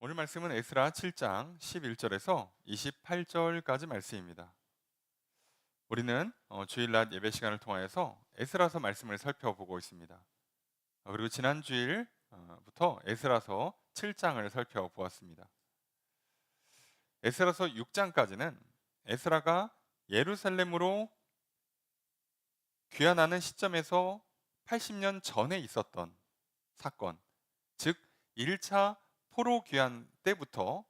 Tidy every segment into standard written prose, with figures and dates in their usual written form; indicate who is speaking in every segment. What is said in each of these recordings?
Speaker 1: 오늘 말씀은 에스라 7장 11절에서 28절까지 말씀입니다. 우리는 주일 낮 예배 시간을 통하여서 에스라서 말씀을 살펴보고 있습니다. 그리고 지난 주일부터 에스라서 7장을 살펴보았습니다. 에스라서 6장까지는 에스라가 예루살렘으로 귀환하는 시점에서 80년 전에 있었던 사건, 즉 1차 포로 귀환 때부터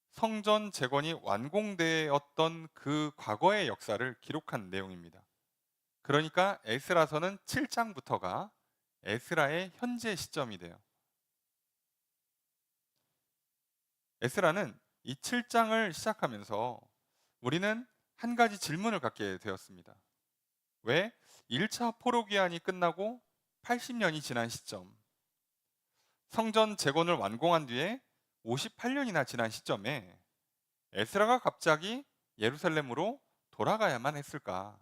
Speaker 1: 성전 재건이 완공되었던 그 과거의 역사를 기록한 내용입니다. 그러니까 에스라서는 7장부터가 에스라의 현재 시점이 돼요. 에스라는 이 7장을 시작하면서 우리는 한 가지 질문을 갖게 되었습니다. 왜 1차 포로 귀환이 끝나고 80년이 지난 시점, 성전 재건을 완공한 뒤에 58년이나 지난 시점에 에스라가 갑자기 예루살렘으로 돌아가야만 했을까?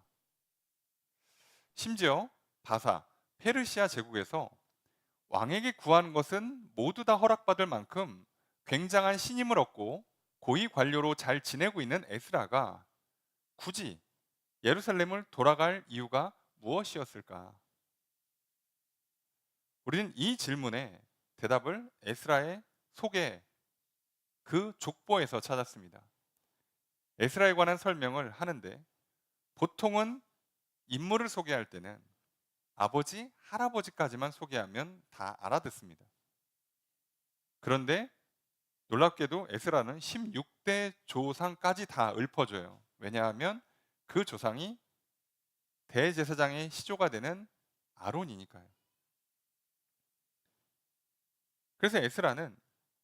Speaker 1: 심지어 바사, 페르시아 제국에서 왕에게 구하는 것은 모두 다 허락받을 만큼 굉장한 신임을 얻고 고위 관료로 잘 지내고 있는 에스라가 굳이 예루살렘을 돌아갈 이유가 무엇이었을까? 우리는 이 질문에 대답을 에스라의 소개, 그 족보에서 찾았습니다. 에스라에 관한 설명을 하는데 보통은 인물을 소개할 때는 아버지, 할아버지까지만 소개하면 다 알아듣습니다. 그런데 놀랍게도 에스라는 16대 조상까지 다 읊어줘요. 왜냐하면 그 조상이 대제사장의 시조가 되는 아론이니까요. 그래서 에스라는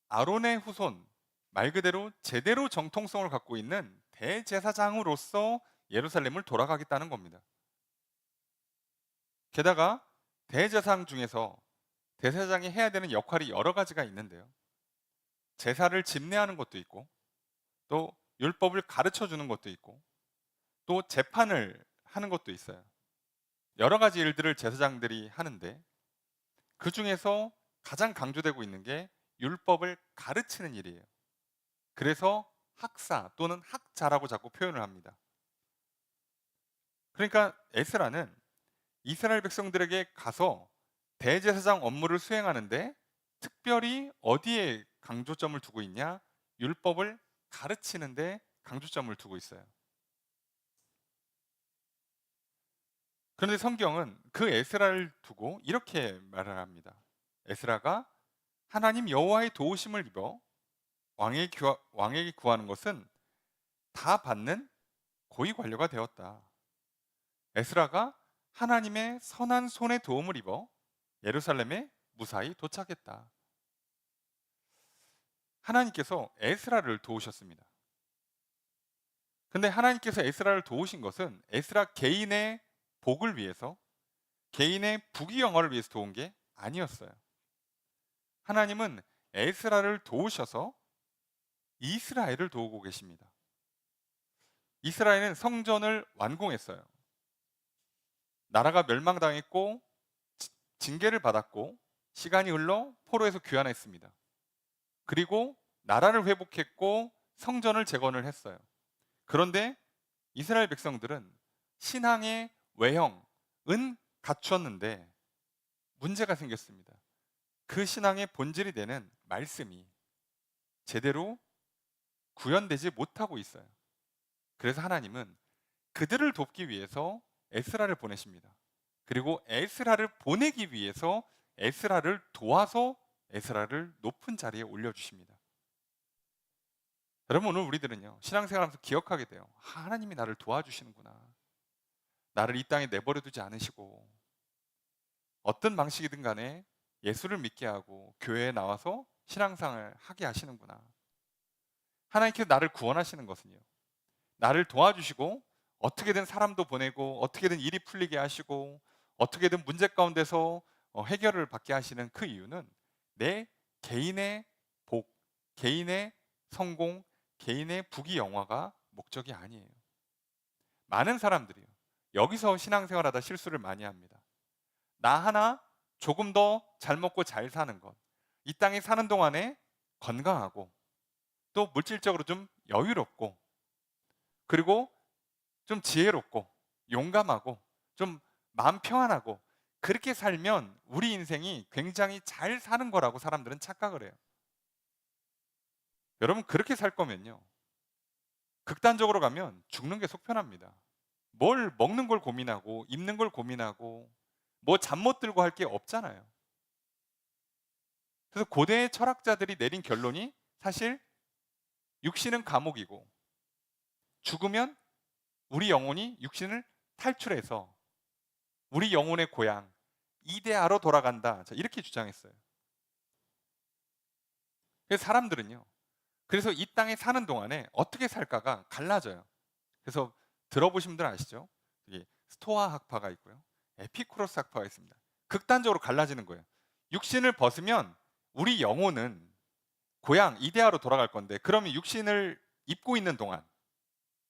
Speaker 1: 아론의 후손, 말 그대로 제대로 정통성을 갖고 있는 대제사장으로서 예루살렘을 돌아가겠다는 겁니다. 게다가 대제사장 중에서 대제사장이 해야 되는 역할이 여러 가지가 있는데요. 제사를 집례하는 것도 있고, 또 율법을 가르쳐 주는 것도 있고, 또 재판을 하는 것도 있어요. 여러 가지 일들을 제사장들이 하는데 그 중에서 가장 강조되고 있는 게 율법을 가르치는 일이에요. 그래서 학사 또는 학자라고 자꾸 표현을 합니다. 그러니까 에스라는 이스라엘 백성들에게 가서 대제사장 업무를 수행하는데 특별히 어디에 강조점을 두고 있냐? 율법을 가르치는데 강조점을 두고 있어요. 그런데 성경은 그 에스라를 두고 이렇게 말을 합니다. 에스라가 하나님 여호와의 도우심을 입어 왕에게 구하는 것은 다 받는 고위 관료가 되었다. 에스라가 하나님의 선한 손의 도움을 입어 예루살렘에 무사히 도착했다. 하나님께서 에스라를 도우셨습니다. 근데 하나님께서 에스라를 도우신 것은 에스라 개인의 복을 위해서, 개인의 부귀영화를 위해서 도운 게 아니었어요. 하나님은 에스라를 도우셔서 이스라엘을 도우고 계십니다. 이스라엘은 성전을 완공했어요. 나라가 멸망당했고 징계를 받았고 시간이 흘러 포로에서 귀환했습니다. 그리고 나라를 회복했고 성전을 재건을 했어요. 그런데 이스라엘 백성들은 신앙의 외형은 갖추었는데 문제가 생겼습니다. 그 신앙의 본질이 되는 말씀이 제대로 구현되지 못하고 있어요. 그래서 하나님은 그들을 돕기 위해서 에스라를 보내십니다. 그리고 에스라를 보내기 위해서 에스라를 도와서 에스라를 높은 자리에 올려주십니다. 여러분, 오늘 우리들은요 신앙생활하면서 기억하게 돼요. 하나님이 나를 도와주시는구나. 나를 이 땅에 내버려 두지 않으시고 어떤 방식이든 간에 예수를 믿게 하고 교회에 나와서 신앙생활을 하게 하시는구나. 하나님께서 나를 구원하시는 것은요, 나를 도와주시고 어떻게든 사람도 보내고 어떻게든 일이 풀리게 하시고 어떻게든 문제 가운데서 해결을 받게 하시는 그 이유는 내 개인의 복, 개인의 성공, 개인의 부귀영화가 목적이 아니에요. 많은 사람들이요 여기서 신앙생활하다 실수를 많이 합니다. 나 하나 조금 더 잘 먹고 잘 사는 것, 이 땅에 사는 동안에 건강하고 또 물질적으로 좀 여유롭고 그리고 좀 지혜롭고 용감하고 좀 마음 평안하고 그렇게 살면 우리 인생이 굉장히 잘 사는 거라고 사람들은 착각을 해요. 여러분 그렇게 살 거면요. 극단적으로 가면 죽는 게 속편합니다. 뭘 먹는 걸 고민하고 입는 걸 고민하고 뭐 잠 못 들고 할 게 없잖아요. 그래서 고대 철학자들이 내린 결론이 사실 육신은 감옥이고 죽으면 우리 영혼이 육신을 탈출해서 우리 영혼의 고향 이데아로 돌아간다. 자, 이렇게 주장했어요. 그래서 사람들은요. 그래서 이 땅에 사는 동안에 어떻게 살까가 갈라져요. 그래서 들어보신 분들 아시죠? 여기 스토아 학파가 있고요. 에피쿠로스 학파가 있습니다. 극단적으로 갈라지는 거예요. 육신을 벗으면 우리 영혼은 고향 이데아로 돌아갈 건데 그러면 육신을 입고 있는 동안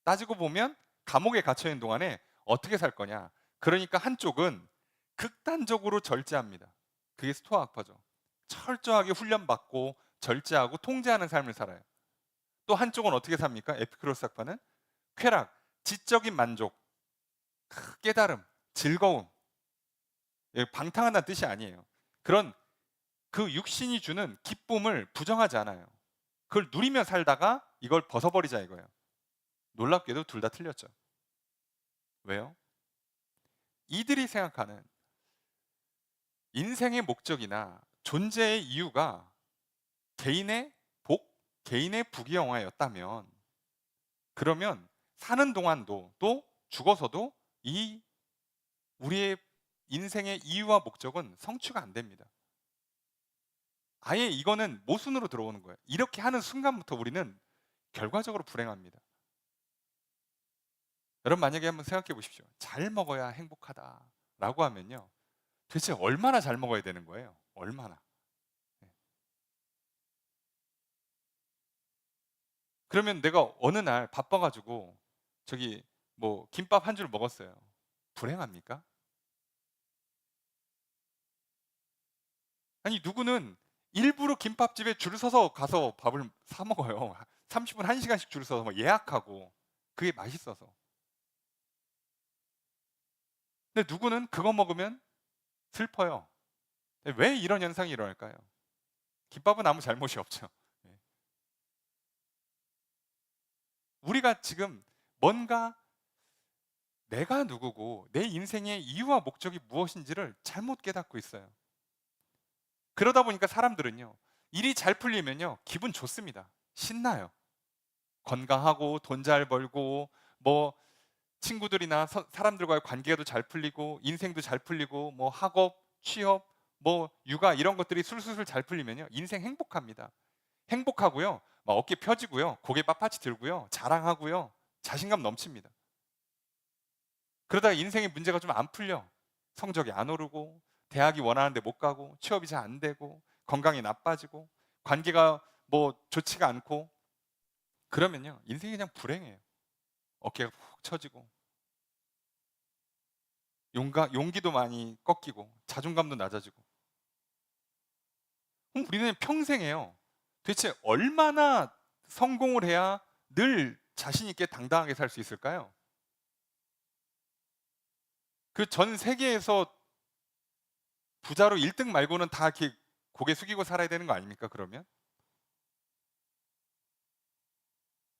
Speaker 1: 따지고 보면 감옥에 갇혀 있는 동안에 어떻게 살 거냐? 그러니까 한쪽은 극단적으로 절제합니다. 그게 스토아 학파죠. 철저하게 훈련받고 절제하고 통제하는 삶을 살아요. 또 한쪽은 어떻게 삽니까? 에피쿠로스 학파는 쾌락, 지적인 만족, 깨달음, 즐거움, 방탕하다는 뜻이 아니에요. 그런 그 육신이 주는 기쁨을 부정하지 않아요. 그걸 누리며 살다가 이걸 벗어버리자 이거예요. 놀랍게도 둘 다 틀렸죠. 왜요? 이들이 생각하는 인생의 목적이나 존재의 이유가 개인의 복, 개인의 부귀영화였다면 그러면 사는 동안도 또 죽어서도 이 우리의 인생의 이유와 목적은 성취가 안 됩니다. 아예 이거는 모순으로 들어오는 거예요. 이렇게 하는 순간부터 우리는 결과적으로 불행합니다. 여러분 만약에 한번 생각해 보십시오. 잘 먹어야 행복하다라고 하면요. 도대체 얼마나 잘 먹어야 되는 거예요? 얼마나? 네. 그러면 내가 어느 날 바빠가지고 저기 뭐 김밥 한 줄 먹었어요. 불행합니까? 아니 누구는 일부러 김밥집에 줄 서서 가서 밥을 사 먹어요. 30분, 1시간씩 줄 서서 막 예약하고 그게 맛있어서. 근데 누구는 그거 먹으면 슬퍼요. 왜 이런 현상이 일어날까요? 김밥은 아무 잘못이 없죠. 네. 우리가 지금 뭔가 내가 누구고 내 인생의 이유와 목적이 무엇인지를 잘못 깨닫고 있어요. 그러다 보니까 사람들은요, 일이 잘 풀리면요, 기분 좋습니다. 신나요. 건강하고 돈 잘 벌고 뭐 친구들이나 사람들과의 관계도 잘 풀리고 인생도 잘 풀리고 뭐 학업, 취업, 뭐 육아 이런 것들이 술술술 잘 풀리면요, 인생 행복합니다. 행복하고요, 막 어깨 펴지고요, 고개 빳빳이 들고요, 자랑하고요, 자신감 넘칩니다. 그러다가 인생의 문제가 좀 안 풀려. 성적이 안 오르고, 대학이 원하는 데 못 가고, 취업이 잘 안 되고, 건강이 나빠지고, 관계가 뭐 좋지가 않고, 그러면요, 인생이 그냥 불행해요. 어깨가 푹 처지고, 용기도 많이 꺾이고, 자존감도 낮아지고. 그럼 우리는 평생에요. 도대체 얼마나 성공을 해야 늘 자신 있게 당당하게 살 수 있을까요? 그 전 세계에서 부자로 1등 말고는 다 이렇게 고개 숙이고 살아야 되는 거 아닙니까, 그러면?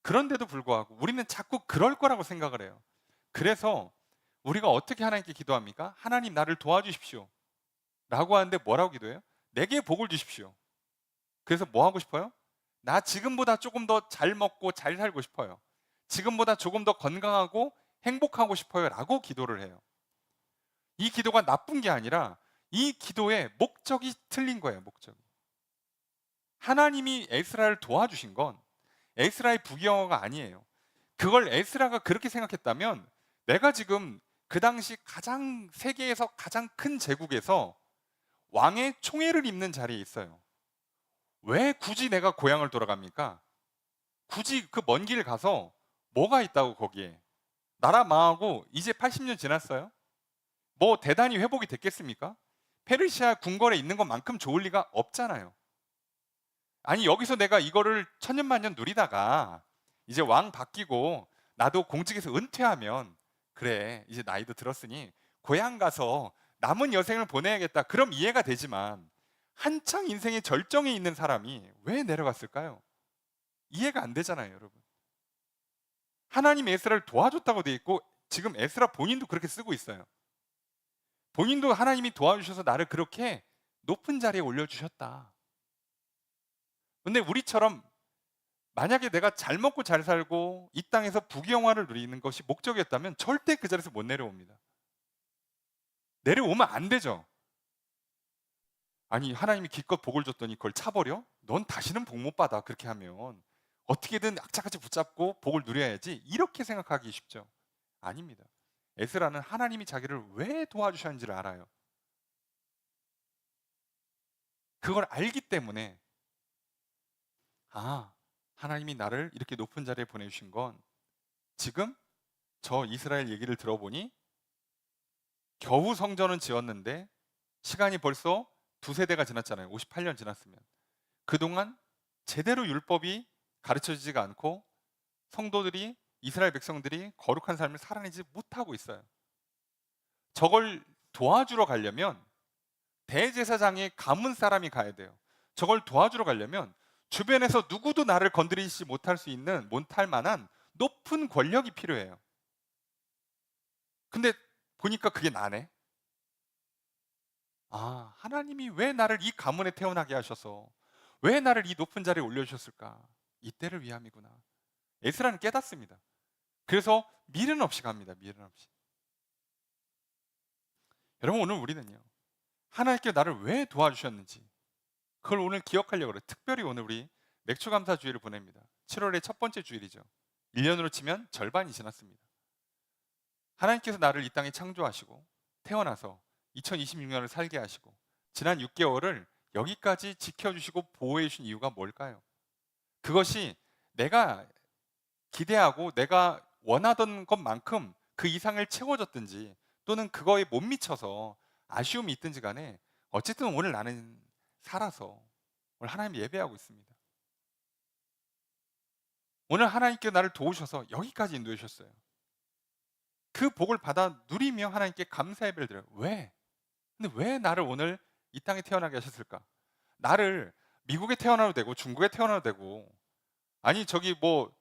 Speaker 1: 그런데도 불구하고 우리는 자꾸 그럴 거라고 생각을 해요. 그래서 우리가 어떻게 하나님께 기도합니까? 하나님 나를 도와주십시오. 라고 하는데 뭐라고 기도해요? 내게 복을 주십시오. 그래서 뭐 하고 싶어요? 나 지금보다 조금 더 잘 먹고 잘 살고 싶어요. 지금보다 조금 더 건강하고 행복하고 싶어요. 라고 기도를 해요. 이 기도가 나쁜 게 아니라 이 기도의 목적이 틀린 거예요, 목적이. 하나님이 에스라를 도와주신 건 에스라의 부귀영화가 아니에요. 그걸 에스라가 그렇게 생각했다면 내가 지금 그 당시 가장 세계에서 가장 큰 제국에서 왕의 총애를 입는 자리에 있어요. 왜 굳이 내가 고향을 돌아갑니까? 굳이 그 먼 길 가서 뭐가 있다고 거기에? 나라 망하고 이제 80년 지났어요. 뭐 대단히 회복이 됐겠습니까? 페르시아 궁궐에 있는 것만큼 좋을 리가 없잖아요. 아니 여기서 내가 이거를 천년만년 누리다가 이제 왕 바뀌고 나도 공직에서 은퇴하면 그래 이제 나이도 들었으니 고향 가서 남은 여생을 보내야겠다. 그럼 이해가 되지만 한창 인생의 절정에 있는 사람이 왜 내려갔을까요? 이해가 안 되잖아요, 여러분. 하나님 에스라를 도와줬다고 돼 있고 지금 에스라 본인도 그렇게 쓰고 있어요. 본인도 하나님이 도와주셔서 나를 그렇게 높은 자리에 올려주셨다. 근데 우리처럼 만약에 내가 잘 먹고 잘 살고 이 땅에서 부귀영화를 누리는 것이 목적이었다면 절대 그 자리에서 못 내려옵니다. 내려오면 안 되죠. 아니 하나님이 기껏 복을 줬더니 그걸 차버려? 넌 다시는 복 못 받아. 그렇게 하면 어떻게든 악착같이 붙잡고 복을 누려야지 이렇게 생각하기 쉽죠. 아닙니다. 에스라는 하나님이 자기를 왜 도와주셨는지를 알아요. 그걸 알기 때문에 아 하나님이 나를 이렇게 높은 자리에 보내주신 건 지금 저 이스라엘 얘기를 들어보니 겨우 성전은 지었는데 시간이 벌써 두세 대가 지났잖아요. 58년 지났으면. 그동안 제대로 율법이 가르쳐지지가 않고 성도들이 이스라엘 백성들이 거룩한 삶을 살아내지 못하고 있어요. 저걸 도와주러 가려면 대제사장의 가문 사람이 가야 돼요. 저걸 도와주러 가려면 주변에서 누구도 나를 건드리지 못할 수 있는 못할 만한 높은 권력이 필요해요. 근데 보니까 그게 나네. 아, 하나님이 왜 나를 이 가문에 태어나게 하셔서 왜 나를 이 높은 자리에 올려주셨을까? 이때를 위함이구나. 에스라는 깨닫습니다. 그래서 미련 없이 갑니다. 미련 없이. 여러분 오늘 우리는요. 하나님께 나를 왜 도와주셨는지 그걸 오늘 기억하려고 그래요. 특별히 오늘 우리 맥주감사 주일을 보냅니다. 7월의 첫 번째 주일이죠. 1년으로 치면 절반이 지났습니다. 하나님께서 나를 이 땅에 창조하시고 태어나서 2026년을 살게 하시고 지난 6개월을 여기까지 지켜주시고 보호해 주신 이유가 뭘까요? 그것이 내가 기대하고 내가 원하던 것만큼 그 이상을 채워줬든지 또는 그거에 못 미쳐서 아쉬움이 있든지 간에 어쨌든 오늘 나는 살아서 오늘 하나님 예배하고 있습니다. 오늘 하나님께 나를 도우셔서 여기까지 인도해 주셨어요. 그 복을 받아 누리며 하나님께 감사 예배를 드려요. 왜? 근데 왜 나를 오늘 이 땅에 태어나게 하셨을까? 나를 미국에 태어나도 되고 중국에 태어나도 되고 아니 저기 뭐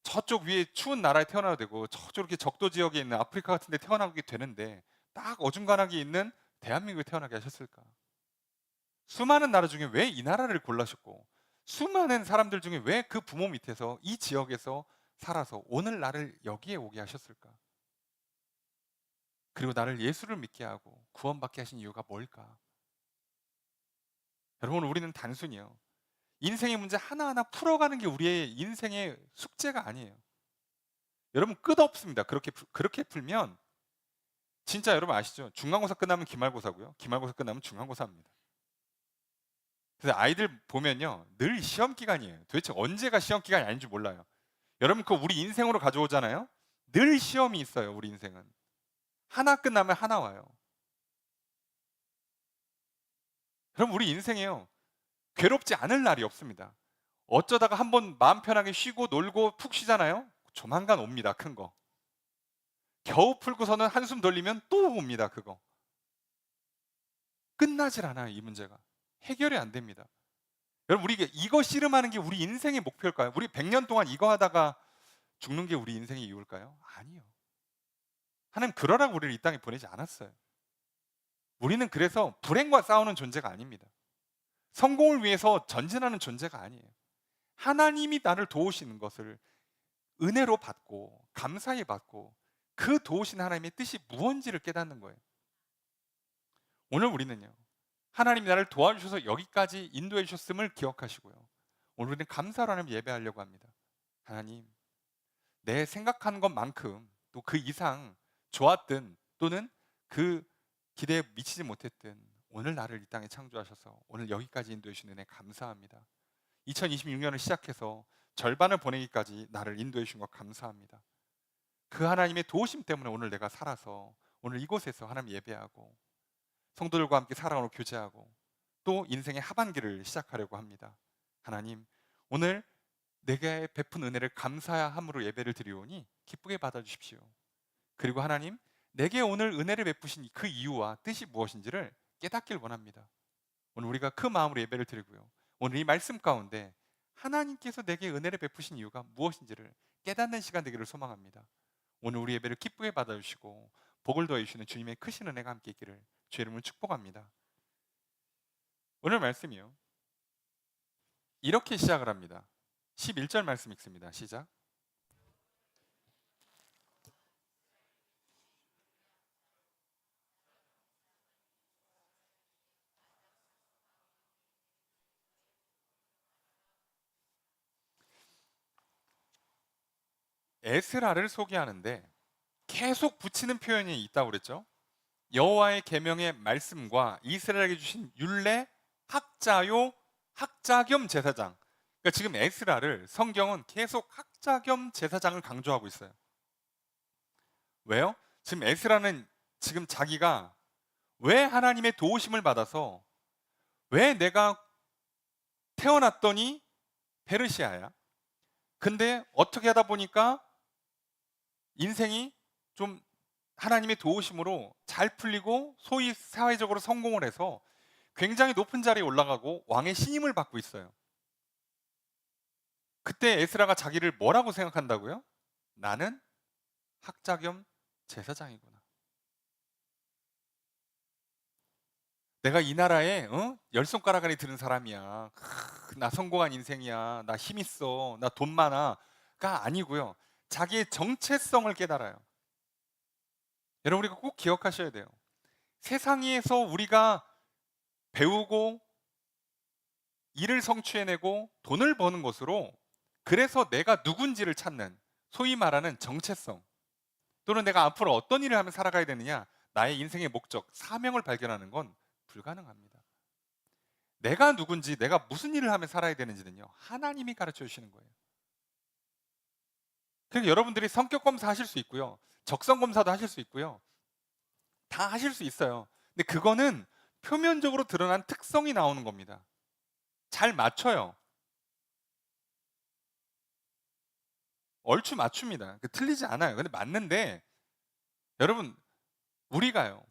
Speaker 1: 저쪽 위에 추운 나라에 태어나도 되고 저쪽 이렇게 적도 지역에 있는 아프리카 같은 데 태어나게 되는데 딱 어중간하게 있는 대한민국에 태어나게 하셨을까? 수많은 나라 중에 왜 이 나라를 골라셨고 수많은 사람들 중에 왜 그 부모 밑에서 이 지역에서 살아서 오늘 나를 여기에 오게 하셨을까? 그리고 나를 예수를 믿게 하고 구원받게 하신 이유가 뭘까? 여러분 우리는 단순히요 인생의 문제 하나하나 풀어가는 게 우리의 인생의 숙제가 아니에요. 여러분 끝없습니다. 그렇게 풀면 진짜 여러분 아시죠? 중간고사 끝나면 기말고사고요. 기말고사 끝나면 중간고사입니다. 그래서 아이들 보면요 늘 시험 기간이에요. 도대체 언제가 시험 기간이 아닌지 몰라요. 여러분 그 우리 인생으로 가져오잖아요. 늘 시험이 있어요. 우리 인생은 하나 끝나면 하나 와요. 여러분 우리 인생에요 괴롭지 않을 날이 없습니다. 어쩌다가 한번 마음 편하게 쉬고 놀고 푹 쉬잖아요. 조만간 옵니다. 큰 거. 겨우 풀고서는 한숨 돌리면 또 옵니다. 그거. 끝나질 않아요. 이 문제가. 해결이 안 됩니다. 여러분 우리 이거 씨름하는 게 우리 인생의 목표일까요? 우리 100년 동안 이거 하다가 죽는 게 우리 인생의 이유일까요? 아니요. 하나님 그러라고 우리를 이 땅에 보내지 않았어요. 우리는 그래서 불행과 싸우는 존재가 아닙니다. 성공을 위해서 전진하는 존재가 아니에요. 하나님이 나를 도우시는 것을 은혜로 받고 감사히 받고 그 도우신 하나님의 뜻이 무언지를 깨닫는 거예요. 오늘 우리는요. 하나님이 나를 도와주셔서 여기까지 인도해 주셨음을 기억하시고요. 오늘 우리는 감사로 하나님 예배하려고 합니다. 하나님, 내 생각한 것만큼 또 그 이상 좋았든 또는 그 기대에 미치지 못했든 오늘 나를 이 땅에 창조하셔서 오늘 여기까지 인도해 주신 은혜 감사합니다. 2026년을 시작해서 절반을 보내기까지 나를 인도해 주신 것 감사합니다. 그 하나님의 도우심 때문에 오늘 내가 살아서 오늘 이곳에서 하나님 예배하고 성도들과 함께 살아오고 교제하고 또 인생의 하반기를 시작하려고 합니다. 하나님, 오늘 내게 베푼 은혜를 감사함으로 예배를 드리오니 기쁘게 받아주십시오. 그리고 하나님, 내게 오늘 은혜를 베푸신 그 이유와 뜻이 무엇인지를 깨닫길 원합니다. 오늘 우리가 그 마음으로 예배를 드리고요, 오늘 이 말씀 가운데 하나님께서 내게 은혜를 베푸신 이유가 무엇인지를 깨닫는 시간 되기를 소망합니다. 오늘 우리 예배를 기쁘게 받아주시고 복을 더해 주시는 주님의 크신 은혜가 함께 있기를 주의 이름으로 축복합니다. 오늘 말씀이요, 이렇게 시작을 합니다. 11절 말씀 읽습니다. 시작. 에스라를 소개하는데 계속 붙이는 표현이 있다고 그랬죠. 여호와의 계명의 말씀과 이스라엘에게 주신 율례, 학자요, 학자 겸 제사장. 그러니까 지금 에스라를 성경은 계속 학자 겸 제사장을 강조하고 있어요. 왜요? 지금 에스라는 지금 자기가 왜 하나님의 도우심을 받아서 왜 내가 태어났더니 페르시아야? 근데 어떻게 하다 보니까 인생이 좀 하나님의 도우심으로 잘 풀리고 소위 사회적으로 성공을 해서 굉장히 높은 자리에 올라가고 왕의 신임을 받고 있어요. 그때 에스라가 자기를 뭐라고 생각한다고요? 나는 학자 겸 제사장이구나. 내가 이 나라에 열 손가락 안에 드는 사람이야. 나 성공한 인생이야. 나 힘 있어. 나 돈 많아가 아니고요. 자기의 정체성을 깨달아요. 여러분, 우리가 꼭 기억하셔야 돼요. 세상에서 우리가 배우고 일을 성취해내고 돈을 버는 것으로, 그래서 내가 누군지를 찾는, 소위 말하는 정체성, 또는 내가 앞으로 어떤 일을 하면 살아가야 되느냐, 나의 인생의 목적, 사명을 발견하는 건 불가능합니다. 내가 누군지, 내가 무슨 일을 하면 살아야 되는지는요, 하나님이 가르쳐 주시는 거예요. 그러니까 여러분들이 성격 검사 하실 수 있고요, 적성 검사도 하실 수 있고요, 다 하실 수 있어요. 근데 그거는 표면적으로 드러난 특성이 나오는 겁니다. 잘 맞춰요. 얼추 맞춥니다. 틀리지 않아요. 근데 맞는데, 여러분, 우리가요,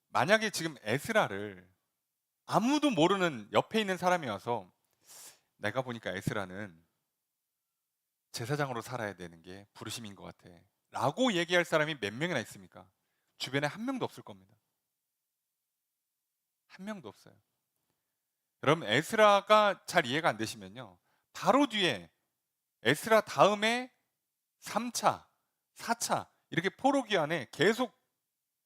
Speaker 1: 만약에 지금 에스라를 아무도 모르는 옆에 있는 사람이 와서, 내가 보니까 에스라는 제사장으로 살아야 되는 게 부르심인 것 같아 라고 얘기할 사람이 몇 명이나 있습니까? 주변에 한 명도 없을 겁니다. 한 명도 없어요. 여러분, 에스라가 잘 이해가 안 되시면요, 바로 뒤에 에스라 다음에 3차, 4차 이렇게 포로기한에 계속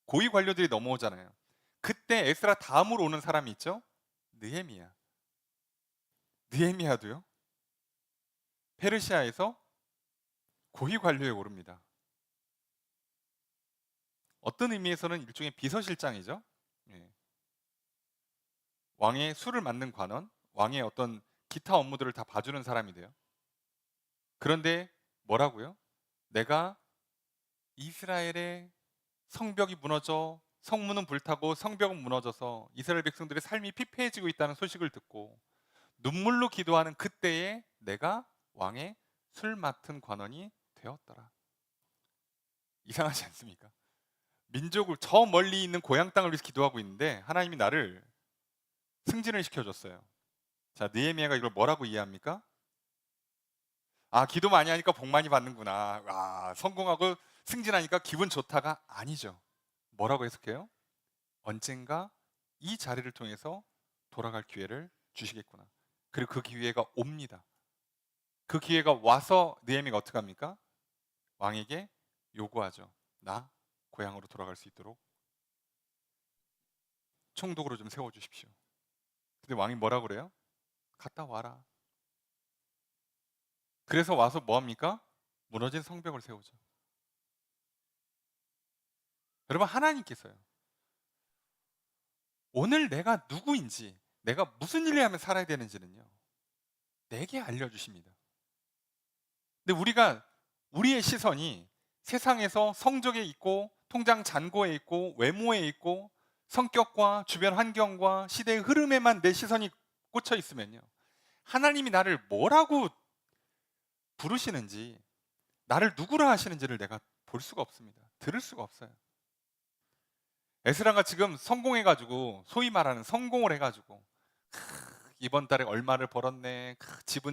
Speaker 1: 고위 관료들이 넘어오잖아요. 그때 에스라 다음으로 오는 사람이 있죠? 느헤미야. 느헤미야도요, 페르시아에서 고위 관료에 오릅니다. 어떤 의미에서는 일종의 비서실장이죠. 예. 왕의 술을 맡는 관원, 왕의 어떤 기타 업무들을 다 봐주는 사람이 돼요. 그런데 뭐라고요? 내가 이스라엘의 성벽이 무너져 성문은 불타고 성벽은 무너져서 이스라엘 백성들의 삶이 피폐해지고 있다는 소식을 듣고 눈물로 기도하는 그때에 내가 왕의 술 맡은 관원이 되었더라. 이상하지 않습니까? 민족을, 저 멀리 있는 고향 땅을 위해서 기도하고 있는데 하나님이 나를 승진을 시켜줬어요. 자, 느헤미야가 이걸 뭐라고 이해합니까? 아, 기도 많이 하니까 복 많이 받는구나. 아, 성공하고 승진하니까 기분 좋다가 아니죠. 뭐라고 해석해요? 언젠가 이 자리를 통해서 돌아갈 기회를 주시겠구나. 그리고 그 기회가 옵니다. 그 기회가 와서 느헤미야가 어떻게 합니까? 왕에게 요구하죠. 나 고향으로 돌아갈 수 있도록 총독으로 좀 세워주십시오. 근데 왕이 뭐라고 그래요? 갔다 와라. 그래서 와서 뭐 합니까? 무너진 성벽을 세우죠. 여러분, 하나님께서요, 오늘 내가 누구인지, 내가 무슨 일을 하면 살아야 되는지는요, 내게 알려주십니다. 근데 우리가, 우리의 시선이 세상에서 성적에 있고 통장 잔고에 있고 외모에 있고 성격과 주변 환경과 시대의 흐름에만 내 시선이 꽂혀 있으면요, 하나님이 나를 뭐라고 부르시는지, 나를 누구라 하시는지를 내가 볼 수가 없습니다. 들을 수가 없어요. 에스라가 지금 성공해가지고, 소위 말하는 성공을 해가지고, 이번 달에 얼마를 벌었네, 집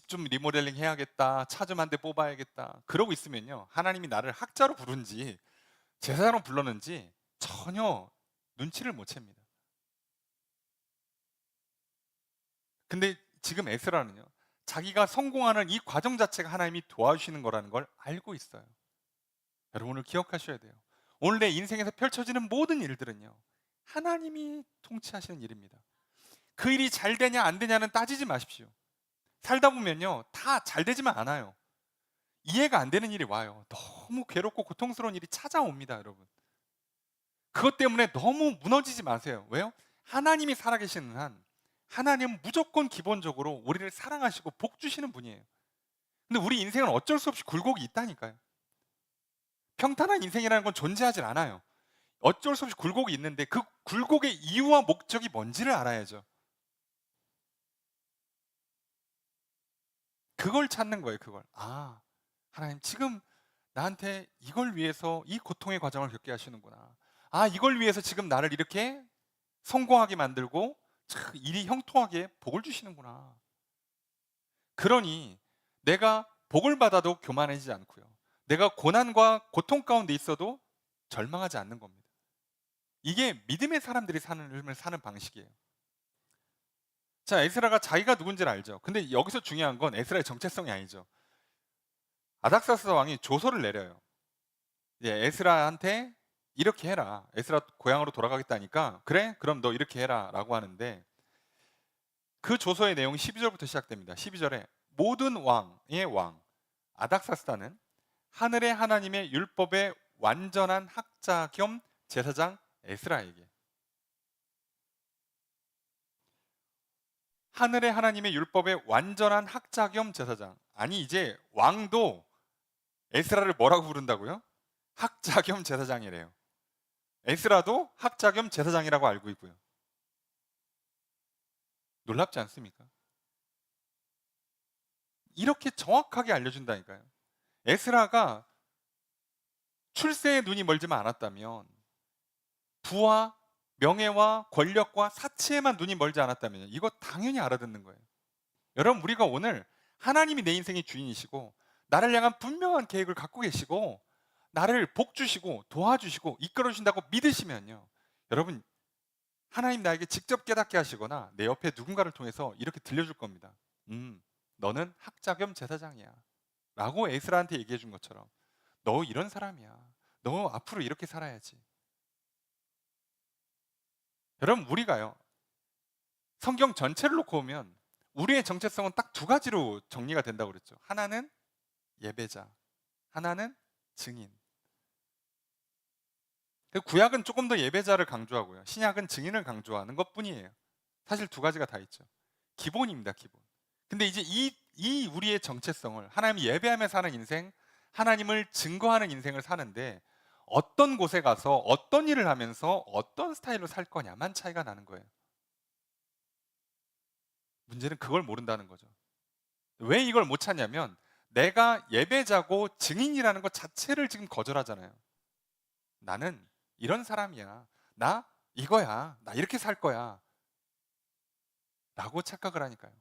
Speaker 1: 좀 리모델링 해야겠다, 차 좀 한 대 뽑아야겠다, 그러고 있으면요, 하나님이 나를 학자로 부른지 제사장으로 불렀는지 전혀 눈치를 못 챕니다. 근데 지금 에스라는요, 자기가 성공하는 이 과정 자체가 하나님이 도와주시는 거라는 걸 알고 있어요. 여러분, 오늘 기억하셔야 돼요. 오늘 내 인생에서 펼쳐지는 모든 일들은요, 하나님이 통치하시는 일입니다. 그 일이 잘 되냐 안 되냐는 따지지 마십시오. 살다 보면요, 다 잘 되지만 않아요. 이해가 안 되는 일이 와요. 너무 괴롭고 고통스러운 일이 찾아옵니다, 여러분. 그것 때문에 너무 무너지지 마세요. 왜요? 하나님이 살아계시는 한, 하나님은 무조건 기본적으로 우리를 사랑하시고 복 주시는 분이에요. 근데 우리 인생은 어쩔 수 없이 굴곡이 있다니까요. 평탄한 인생이라는 건 존재하질 않아요. 어쩔 수 없이 굴곡이 있는데 그 굴곡의 이유와 목적이 뭔지를 알아야죠. 그걸 찾는 거예요, 그걸. 아, 하나님 지금 나한테 이걸 위해서 이 고통의 과정을 겪게 하시는구나. 아, 이걸 위해서 지금 나를 이렇게 성공하게 만들고 참 일이 형통하게 복을 주시는구나. 그러니 내가 복을 받아도 교만해지지 않고요, 내가 고난과 고통 가운데 있어도 절망하지 않는 겁니다. 이게 믿음의 사람들이 사는 삶을 사는 방식이에요. 자, 에스라가 자기가 누군지를 알죠. 근데 여기서 중요한 건 에스라의 정체성이 아니죠. 아닥사스 왕이 조서를 내려요. 이제 에스라한테 이렇게 해라. 에스라 고향으로 돌아가겠다니까, 그래? 그럼 너 이렇게 해라 라고 하는데, 그 조서의 내용이 12절부터 시작됩니다. 12절에 모든 왕의 왕 아닥사스다는 하늘의 하나님의 율법의 완전한 학자 겸 제사장 에스라에게, 하늘의 하나님의 율법의 완전한 학자 겸 제사장. 아니, 이제 왕도 에스라를 뭐라고 부른다고요? 학자 겸 제사장이래요. 에스라도 학자 겸 제사장이라고 알고 있고요. 놀랍지 않습니까? 이렇게 정확하게 알려준다니까요. 에스라가 출세에 눈이 멀지만 않았다면, 부와 명예와 권력과 사치에만 눈이 멀지 않았다면 이거 당연히 알아듣는 거예요. 여러분, 우리가 오늘 하나님이 내 인생의 주인이시고 나를 향한 분명한 계획을 갖고 계시고 나를 복 주시고 도와주시고 이끌어 주신다고 믿으시면요, 여러분, 하나님 나에게 직접 깨닫게 하시거나 내 옆에 누군가를 통해서 이렇게 들려줄 겁니다. 너는 학자 겸 제사장이야 라고 에스라한테 얘기해 준 것처럼, 너 이런 사람이야, 너 앞으로 이렇게 살아야지. 여러분, 우리가요, 성경 전체를 놓고 보면 우리의 정체성은 딱 두 가지로 정리가 된다고 그랬죠. 하나는 예배자, 하나는 증인. 그 구약은 조금 더 예배자를 강조하고요, 신약은 증인을 강조하는 것뿐이에요. 사실 두 가지가 다 있죠. 기본입니다, 기본. 근데 이제 이 우리의 정체성을, 하나님을 예배하며 사는 인생, 하나님을 증거하는 인생을 사는데 어떤 곳에 가서 어떤 일을 하면서 어떤 스타일로 살 거냐만 차이가 나는 거예요. 문제는 그걸 모른다는 거죠. 왜 이걸 못 찾냐면 내가 예배자고 증인이라는 것 자체를 지금 거절하잖아요. 나는 이런 사람이야, 나 이거야, 나 이렇게 살 거야 라고 착각을 하니까요.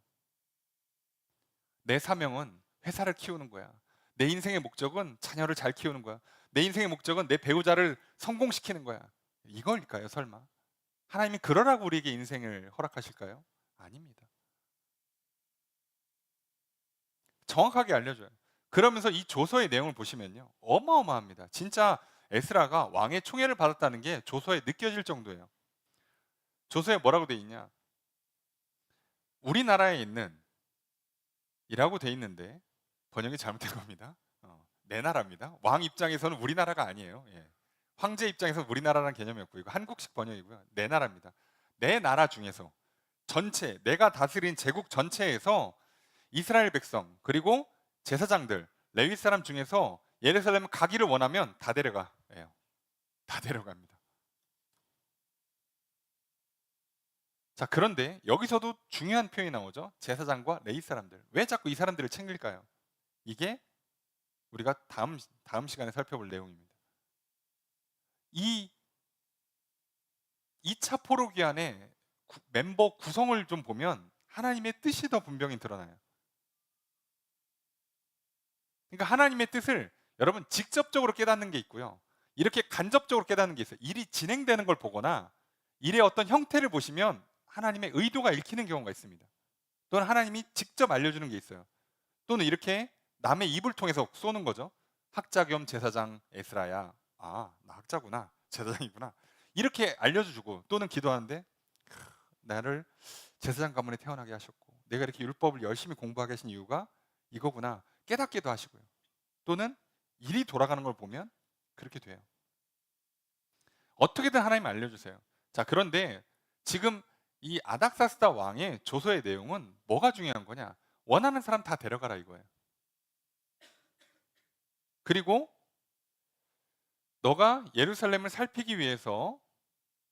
Speaker 1: 내 사명은 회사를 키우는 거야, 내 인생의 목적은 자녀를 잘 키우는 거야, 내 인생의 목적은 내 배우자를 성공시키는 거야, 이걸까요? 설마 하나님이 그러라고 우리에게 인생을 허락하실까요? 아닙니다. 정확하게 알려줘요. 그러면서 이 조서의 내용을 보시면요, 어마어마합니다. 진짜 에스라가 왕의 총애를 받았다는 게 조서에 느껴질 정도예요. 조서에 뭐라고 돼 있냐, 우리나라에 있는 이라고 돼 있는데 번역이 잘못된 겁니다. 내 나라입니다. 왕 입장에서는 우리나라가 아니에요. 예. 황제 입장에서는 우리나라라는 개념이 없고, 이거 한국식 번역이고요. 내 나라입니다. 내 나라 중에서 전체, 내가 다스린 제국 전체에서 이스라엘 백성 그리고 제사장들, 레위 사람 중에서 예루살렘 가기를 원하면 다 데려가. 예. 다 데려갑니다. 자, 그런데 여기서도 중요한 표현이 나오죠. 제사장과 레위 사람들. 왜 자꾸 이 사람들을 챙길까요? 이게 우리가 다음 시간에 살펴볼 내용입니다. 이 2차 포로기한의 멤버 구성을 좀 보면 하나님의 뜻이 더 분명히 드러나요. 그러니까 하나님의 뜻을 여러분 직접적으로 깨닫는 게 있고요. 이렇게 간접적으로 깨닫는 게 있어요. 일이 진행되는 걸 보거나 일의 어떤 형태를 보시면 하나님의 의도가 읽히는 경우가 있습니다. 또는 하나님이 직접 알려주는 게 있어요. 또는 이렇게 남의 입을 통해서 쏘는 거죠. 학자 겸 제사장 에스라야. 아, 나 학자구나. 제사장이구나. 이렇게 알려주고 또는 기도하는데 나를 제사장 가문에 태어나게 하셨고 내가 이렇게 율법을 열심히 공부하게 하신 이유가 이거구나 깨닫기도 하시고요. 또는 일이 돌아가는 걸 보면 그렇게 돼요. 어떻게든 하나님 알려주세요. 자, 그런데 지금 이 아닥사스다 왕의 조서의 내용은 뭐가 중요한 거냐? 원하는 사람 다 데려가라 이거예요. 그리고 너가 예루살렘을 살피기 위해서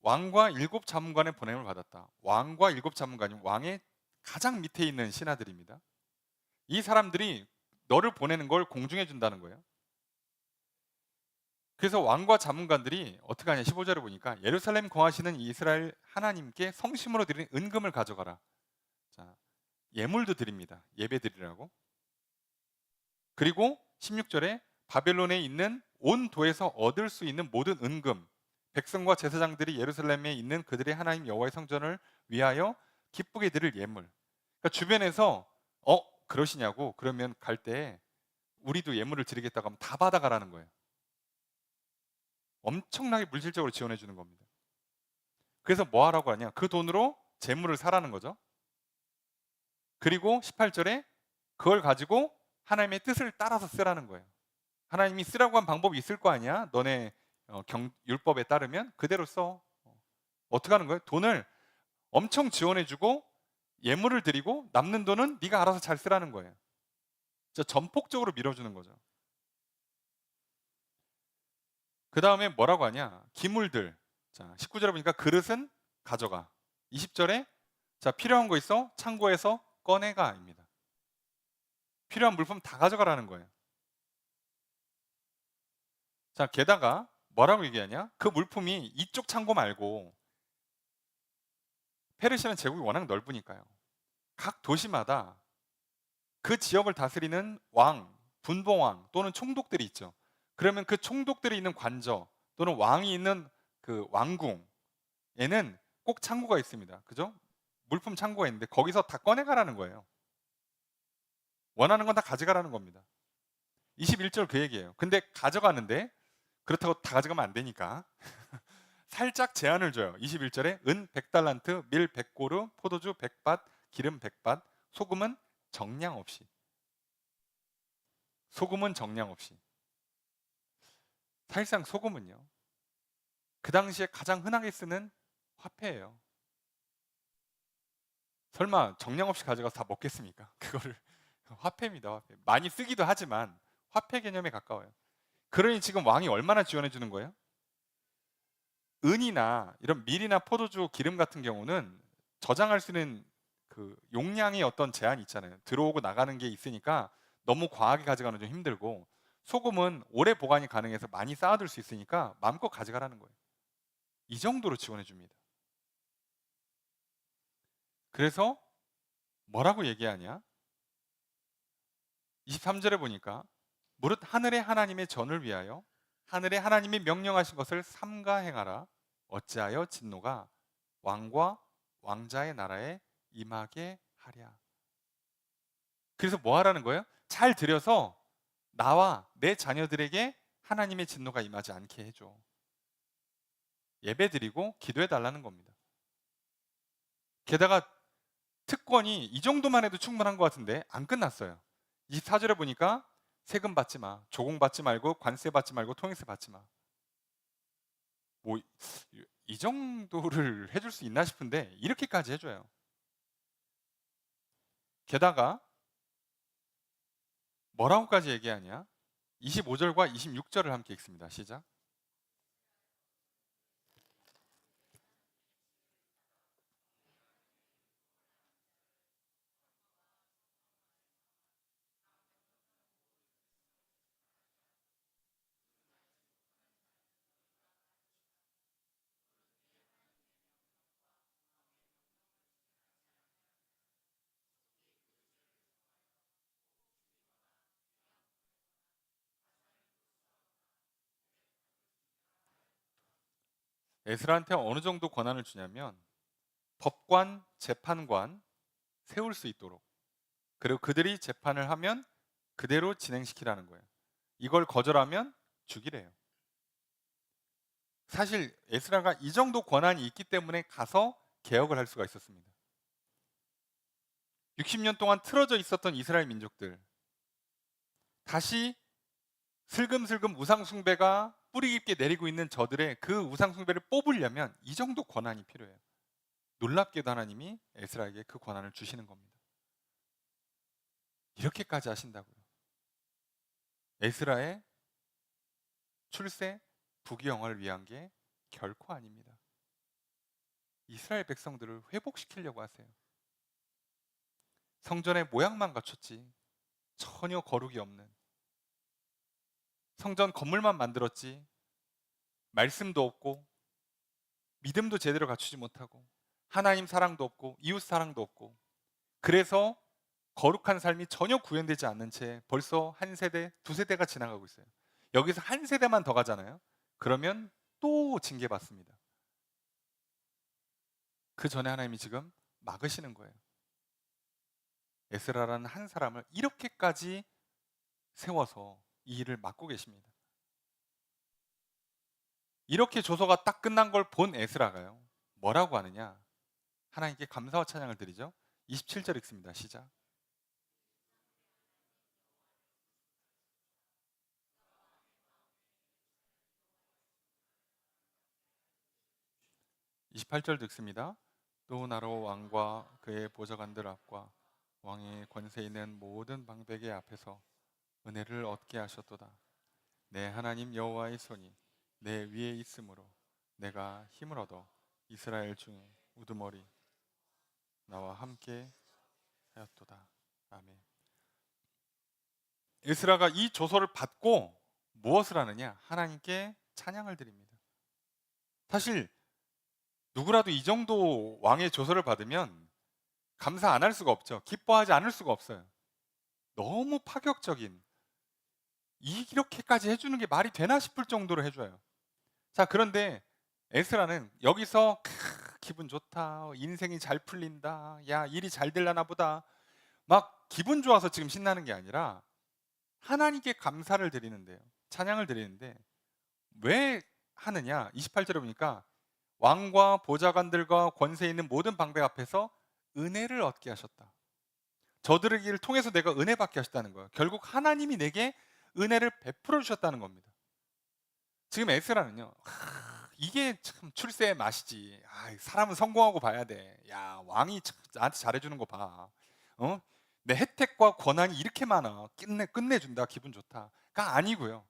Speaker 1: 왕과 7 자문관의 보냄을 받았다. 왕과 7 자문관이 왕의 가장 밑에 있는 신하들입니다. 이 사람들이 너를 보내는 걸 공중해 준다는 거예요. 그래서 왕과 자문관들이 어떻게 하냐 15절에 보니까 예루살렘 거하시는 이스라엘 하나님께 성심으로 드린 은금을 가져가라. 자, 예물도 드립니다. 예배 드리라고. 그리고 16절에 바벨론에 있는 온 도에서 얻을 수 있는 모든 은금, 백성과 제사장들이 예루살렘에 있는 그들의 하나님 여호와의 성전을 위하여 기쁘게 드릴 예물. 그러니까 주변에서 그러시냐고 그러면 갈 때 우리도 예물을 드리겠다고 하면 다 받아가라는 거예요. 엄청나게 물질적으로 지원해 주는 겁니다. 그래서 뭐 하라고 하냐? 그 돈으로 재물을 사라는 거죠. 그리고 18절에 그걸 가지고 하나님의 뜻을 따라서 쓰라는 거예요. 하나님이 쓰라고 한 방법이 있을 거 아니야? 너네 율법에 따르면 그대로 써. 어떻게 하는 거예요? 돈을 엄청 지원해 주고 예물을 드리고 남는 돈은 네가 알아서 잘 쓰라는 거예요. 진짜 전폭적으로 밀어주는 거죠. 그 다음에 뭐라고 하냐? 기물들. 자, 19절에 보니까 그릇은 가져가. 20절에 자, 필요한 거 있어? 창고에서 꺼내가입니다. 필요한 물품 다 가져가라는 거예요. 자, 게다가 뭐라고 얘기하냐? 그 물품이 이쪽 창고 말고 페르시아는 제국이 워낙 넓으니까요. 각 도시마다 그 지역을 다스리는 왕, 분봉왕 또는 총독들이 있죠. 그러면 그 총독들이 있는 관저 또는 왕이 있는 그 왕궁에는 꼭 창고가 있습니다. 그죠? 물품 창고가 있는데 거기서 다 꺼내가라는 거예요. 원하는 건 다 가져가라는 겁니다. 21절 그 얘기예요. 근데 가져가는데 그렇다고 다 가져가면 안 되니까 살짝 제한을 줘요. 21절에 은 100달란트, 밀 100고르, 포도주 100밭, 기름 100밭, 소금은 정량 없이. 소금은 정량 없이. 사실상 소금은요. 그 당시에 가장 흔하게 쓰는 화폐예요. 설마 정량 없이 가져가서 다 먹겠습니까? 그거를 화폐입니다. 화폐. 많이 쓰기도 하지만 화폐 개념에 가까워요. 그러니 지금 왕이 얼마나 지원해 주는 거예요? 은이나 이런 밀이나 포도주, 기름 같은 경우는 저장할 수 있는 그 용량의 어떤 제한이 있잖아요. 들어오고 나가는 게 있으니까 너무 과하게 가져가는 좀 힘들고 소금은 오래 보관이 가능해서 많이 쌓아둘 수 있으니까 마음껏 가져가라는 거예요. 이 정도로 지원해 줍니다. 그래서 뭐라고 얘기하냐? 23절에 보니까 무릇 하늘의 하나님의 전을 위하여 하늘의 하나님이 명령하신 것을 삼가 행하라. 어찌하여 진노가 왕과 왕자의 나라에 임하게 하랴. 그래서 뭐 하라는 거예요? 잘 들여서 나와 내 자녀들에게 하나님의 진노가 임하지 않게 해줘. 예배 드리고 기도해 달라는 겁니다. 게다가 특권이 이 정도만 해도 충분한 것 같은데 안 끝났어요. 24절에 보니까 세금 받지 마, 조공 받지 말고 관세 받지 말고 통행세 받지 마. 뭐 이 정도를 해줄 수 있나 싶은데 이렇게까지 해줘요. 게다가 뭐라고까지 얘기하냐? 25절과 26절을 함께 읽습니다. 시작. 에스라한테 어느 정도 권한을 주냐면 법관, 재판관 세울 수 있도록, 그리고 그들이 재판을 하면 그대로 진행시키라는 거예요. 이걸 거절하면 죽이래요. 사실 에스라가 이 정도 권한이 있기 때문에 가서 개혁을 할 수가 있었습니다. 60년 동안 틀어져 있었던 이스라엘 민족들, 다시 슬금슬금 우상숭배가 뿌리 깊게 내리고 있는 저들의 그 우상숭배를 뽑으려면 이 정도 권한이 필요해요. 놀랍게도 하나님이 에스라에게 그 권한을 주시는 겁니다. 이렇게까지 하신다고요. 에스라의 출세, 부귀영화를 위한 게 결코 아닙니다. 이스라엘 백성들을 회복시키려고 하세요. 성전의 모양만 갖췄지 전혀 거룩이 없는, 성전 건물만 만들었지 말씀도 없고 믿음도 제대로 갖추지 못하고 하나님 사랑도 없고 이웃 사랑도 없고, 그래서 거룩한 삶이 전혀 구현되지 않는 채 벌써 한 세대, 두 세대가 지나가고 있어요. 여기서 한 세대만 더 가잖아요. 그러면 또 징계받습니다. 그 전에 하나님이 지금 막으시는 거예요. 에스라라는 한 사람을 이렇게까지 세워서 이 일을 막고 계십니다. 이렇게 조서가 딱 끝난 걸 본 에스라가요, 뭐라고 하느냐? 하나님께 감사와 찬양을 드리죠. 27절 읽습니다. 시작. (28절) 듣습니다. 또 나로 왕과 그의 보좌관들 앞과 왕의 권세 있는 모든 방백의 앞에서 은혜를 얻게 하셨도다. 내 하나님 여호와의 손이 내 위에 있으므로 내가 힘을 얻어 이스라엘 중에 우두머리 나와 함께 하였도다. 아멘. 에스라가 이 조서를 받고 무엇을 하느냐? 하나님께 찬양을 드립니다. 사실 누구라도 이 정도 왕의 조서를 받으면 감사 안 할 수가 없죠. 기뻐하지 않을 수가 없어요. 너무 파격적인, 이렇게까지 해주는 게 말이 되나 싶을 정도로 해줘요. 자, 그런데 에스라는 여기서 기분 좋다, 인생이 잘 풀린다, 야 일이 잘 되려나 보다, 막 기분 좋아서 지금 신나는 게 아니라 하나님께 감사를 드리는데요, 찬양을 드리는데 왜 하느냐? 28절에 보니까 왕과 보좌관들과 권세 있는 모든 방백 앞에서 은혜를 얻게 하셨다. 저들에게를 통해서 내가 은혜 받게 하셨다는 거예요. 결국 하나님이 내게 은혜를 베풀어 주셨다는 겁니다. 지금 에스라는요, 이게 참 출세의 맛이지. 사람은 성공하고 봐야 돼. 야, 왕이 나한테 잘해주는 거 봐. 내 혜택과 권한이 이렇게 많아. 끝내준다. 기분 좋다.가 아니고요.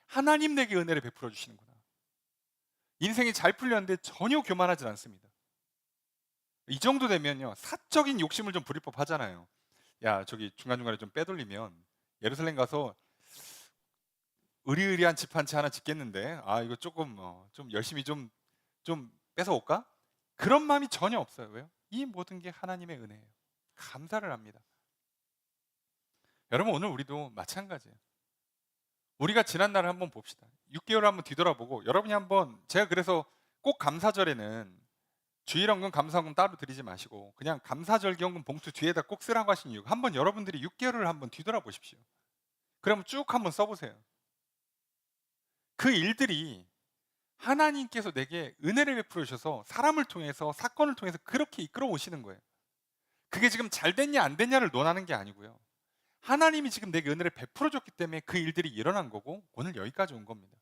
Speaker 1: 하나님 내게 은혜를 베풀어 주시는구나. 인생이 잘 풀렸는데 전혀 교만하지 않습니다. 이 정도 되면요, 사적인 욕심을 좀 부릴 법 하잖아요. 야, 저기 중간중간에 좀 빼돌리면 예루살렘 가서 의리의리한 집 한 채 하나 짓겠는데, 이거 조금 좀 열심히 좀 뺏어올까? 그런 마음이 전혀 없어요. 왜요? 이 모든 게 하나님의 은혜예요. 감사를 합니다. 여러분, 오늘 우리도 마찬가지예요. 우리가 지난 날을 한번 봅시다. 6개월을 한번 뒤돌아보고, 여러분이 한번, 제가 그래서 꼭 감사절에는 주일헌금 감사헌금 따로 드리지 마시고 그냥 감사절기헌금 봉투 뒤에다 꼭 쓰라고 하신 이유가, 한번 여러분들이 6개월을 한번 뒤돌아보십시오. 그러면 쭉 한번 써보세요. 그 일들이 하나님께서 내게 은혜를 베풀어 주셔서 사람을 통해서, 사건을 통해서 그렇게 이끌어 오시는 거예요. 그게 지금 잘 됐냐 안 됐냐를 논하는 게 아니고요, 하나님이 지금 내게 은혜를 베풀어 줬기 때문에 그 일들이 일어난 거고 오늘 여기까지 온 겁니다.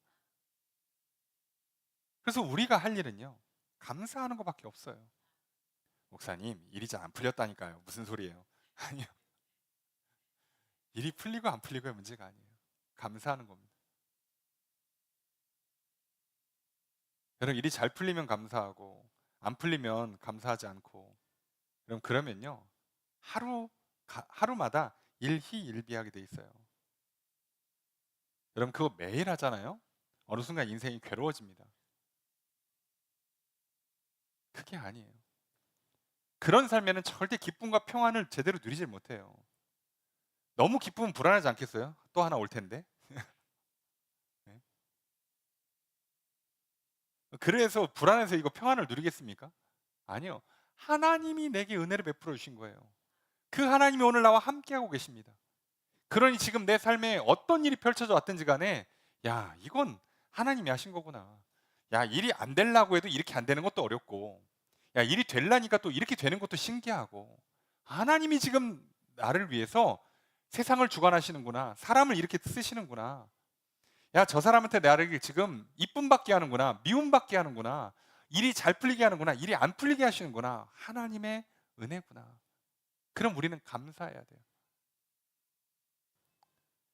Speaker 1: 그래서 우리가 할 일은요, 감사하는 것밖에 없어요. 목사님, 일이 잘 안 풀렸다니까요. 무슨 소리예요? 아니요, 일이 풀리고 안 풀리고의 문제가 아니에요. 감사하는 겁니다. 여러분, 일이 잘 풀리면 감사하고 안 풀리면 감사하지 않고, 그러면요, 하루마다 일희일비하게 돼 있어요. 여러분, 그거 매일 하잖아요. 어느 순간 인생이 괴로워집니다. 그게 아니에요. 그런 삶에는 절대 기쁨과 평안을 제대로 누리질 못해요. 너무 기쁘면 불안하지 않겠어요? 또 하나 올 텐데. 네. 그래서 불안해서 이거 평안을 누리겠습니까? 아니요. 하나님이 내게 은혜를 베풀어 주신 거예요. 그 하나님이 오늘 나와 함께하고 계십니다. 그러니 지금 내 삶에 어떤 일이 펼쳐져 왔든지 간에 야, 이건 하나님이 하신 거구나. 야, 일이 안 되려고 해도 이렇게 안 되는 것도 어렵고, 야, 일이 되려니까 또 이렇게 되는 것도 신기하고, 하나님이 지금 나를 위해서 세상을 주관하시는구나. 사람을 이렇게 쓰시는구나. 야, 저 사람한테 나를 지금 이쁨 받게 하는구나. 미움 받게 하는구나. 일이 잘 풀리게 하는구나. 일이 안 풀리게 하시는구나. 하나님의 은혜구나. 그럼 우리는 감사해야 돼요.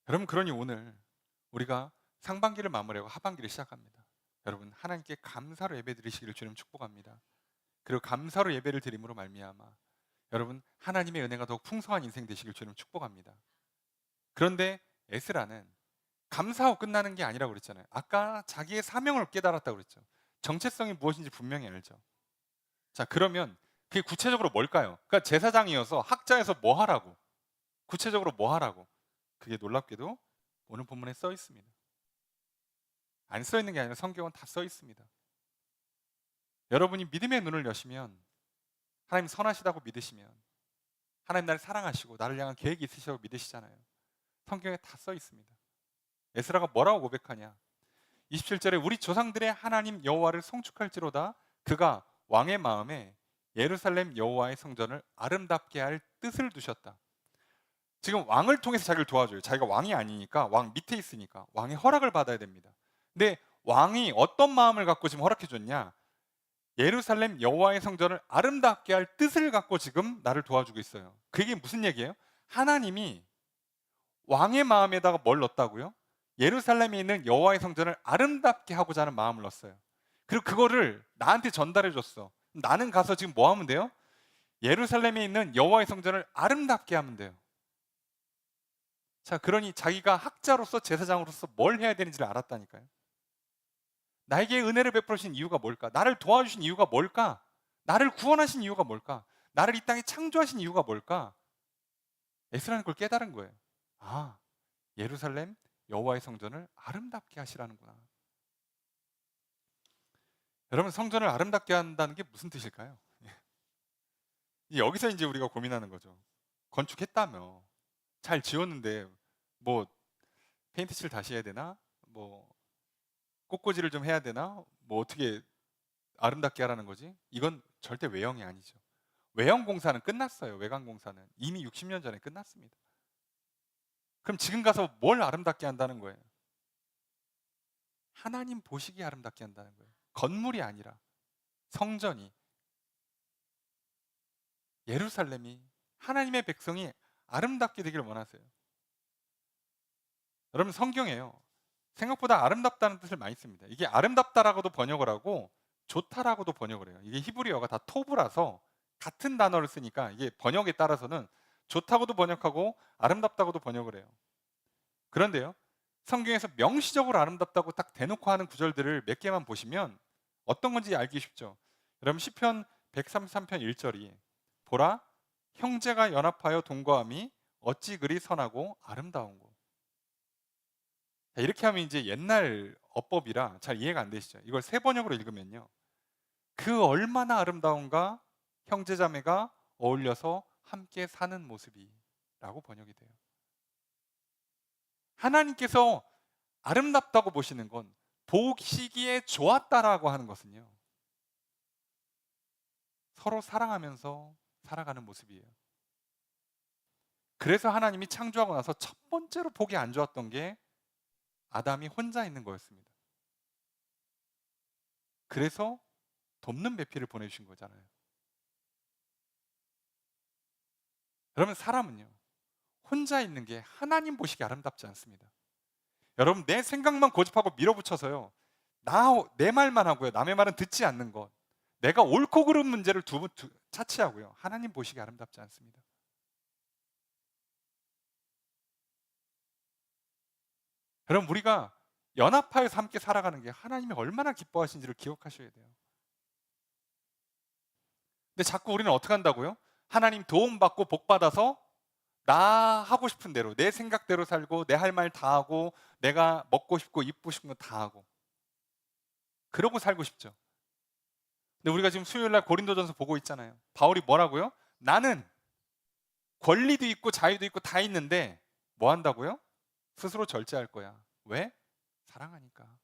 Speaker 1: 여러분, 그러니 오늘 우리가 상반기를 마무리하고 하반기를 시작합니다. 여러분, 하나님께 감사로 예배 드리시기를 주님 축복합니다. 그리고 감사로 예배를 드림으로 말미암아 여러분, 하나님의 은혜가 더욱 풍성한 인생 되시길 주님 축복합니다. 그런데 에스라는 감사하고 끝나는 게 아니라고 그랬잖아요. 아까 자기의 사명을 깨달았다고 그랬죠. 정체성이 무엇인지 분명히 알죠. 자, 그러면 그게 구체적으로 뭘까요? 그러니까 제사장이어서 학자에서 뭐 하라고? 구체적으로 뭐 하라고? 그게 놀랍게도 오늘 본문에 써 있습니다. 안 써 있는 게 아니라 성경은 다 써 있습니다. 여러분이 믿음의 눈을 여시면, 하나님 선하시다고 믿으시면, 하나님 나를 사랑하시고 나를 향한 계획이 있으시다고 믿으시잖아요. 성경에 다 써 있습니다. 에스라가 뭐라고 고백하냐? 27절에 우리 조상들의 하나님 여호와를 송축할지로다 그가 왕의 마음에 예루살렘 여호와의 성전을 아름답게 할 뜻을 두셨다. 지금 왕을 통해서 자기를 도와줘요. 자기가 왕이 아니니까, 왕 밑에 있으니까 왕의 허락을 받아야 됩니다. 근데 왕이 어떤 마음을 갖고 지금 허락해 줬냐? 예루살렘 여호와의 성전을 아름답게 할 뜻을 갖고 지금 나를 도와주고 있어요. 그게 무슨 얘기예요? 하나님이 왕의 마음에다가 뭘 넣었다고요? 예루살렘에 있는 여호와의 성전을 아름답게 하고자 하는 마음을 넣었어요. 그리고 그거를 나한테 전달해 줬어. 나는 가서 지금 뭐 하면 돼요? 예루살렘에 있는 여호와의 성전을 아름답게 하면 돼요. 자, 그러니 자기가 학자로서 제사장으로서 뭘 해야 되는지를 알았다니까요. 나에게 은혜를 베풀으신 이유가 뭘까? 나를 도와주신 이유가 뭘까? 나를 구원하신 이유가 뭘까? 나를 이 땅에 창조하신 이유가 뭘까? 에스라는 걸 깨달은 거예요. 아, 예루살렘 여호와의 성전을 아름답게 하시라는구나. 여러분, 성전을 아름답게 한다는 게 무슨 뜻일까요? 여기서 이제 우리가 고민하는 거죠. 건축했다며, 잘 지었는데 뭐 페인트 칠 다시 해야 되나? 뭐 꽃꽂이를 좀 해야 되나? 뭐 어떻게 아름답게 하라는 거지? 이건 절대 외형이 아니죠. 외형 공사는 끝났어요. 외관 공사는 이미 60년 전에 끝났습니다. 그럼 지금 가서 뭘 아름답게 한다는 거예요? 하나님 보시기에 아름답게 한다는 거예요. 건물이 아니라 성전이, 예루살렘이, 하나님의 백성이 아름답게 되기를 원하세요. 여러분, 성경에요, 생각보다 아름답다는 뜻을 많이 씁니다. 이게 아름답다라고도 번역을 하고 좋다라고도 번역을 해요. 이게 히브리어가 다 토브라서 같은 단어를 쓰니까 이게 번역에 따라서는 좋다고도 번역하고 아름답다고도 번역을 해요. 그런데요, 성경에서 명시적으로 아름답다고 딱 대놓고 하는 구절들을 몇 개만 보시면 어떤 건지 알기 쉽죠. 여러분, 시편 133편 1절이 보라, 형제가 연합하여 동거함이 어찌 그리 선하고 아름다운고. 이렇게 하면 이제 옛날 어법이라 잘 이해가 안 되시죠. 이걸 새 번역으로 읽으면요, 그 얼마나 아름다운가 형제자매가 어울려서 함께 사는 모습이 라고 번역이 돼요. 하나님께서 아름답다고 보시는 건 보시기에 좋았다라고 하는 것은요, 서로 사랑하면서 살아가는 모습이에요. 그래서 하나님이 창조하고 나서 첫 번째로 보기 안 좋았던 게 아담이 혼자 있는 거였습니다. 그래서 돕는 배필을 보내주신 거잖아요. 여러분, 사람은요, 혼자 있는 게 하나님 보시기 아름답지 않습니다. 여러분, 내 생각만 고집하고 밀어붙여서요, 내 말만 하고요, 남의 말은 듣지 않는 것, 내가 옳고 그른 문제를 차치하고요, 하나님 보시기 아름답지 않습니다. 여러분, 우리가 연합하여서 함께 살아가는 게 하나님이 얼마나 기뻐하신지를 기억하셔야 돼요. 근데 자꾸 우리는 어떻게 한다고요? 하나님 도움받고 복받아서 나 하고 싶은 대로, 내 생각대로 살고, 내 할 말 다 하고, 내가 먹고 싶고 입고 싶은 거 다 하고. 그러고 살고 싶죠. 근데 우리가 지금 수요일 날 고린도전서 보고 있잖아요. 바울이 뭐라고요? 나는 권리도 있고 자유도 있고 다 있는데 뭐 한다고요? 스스로 절제할 거야. 왜? 사랑하니까.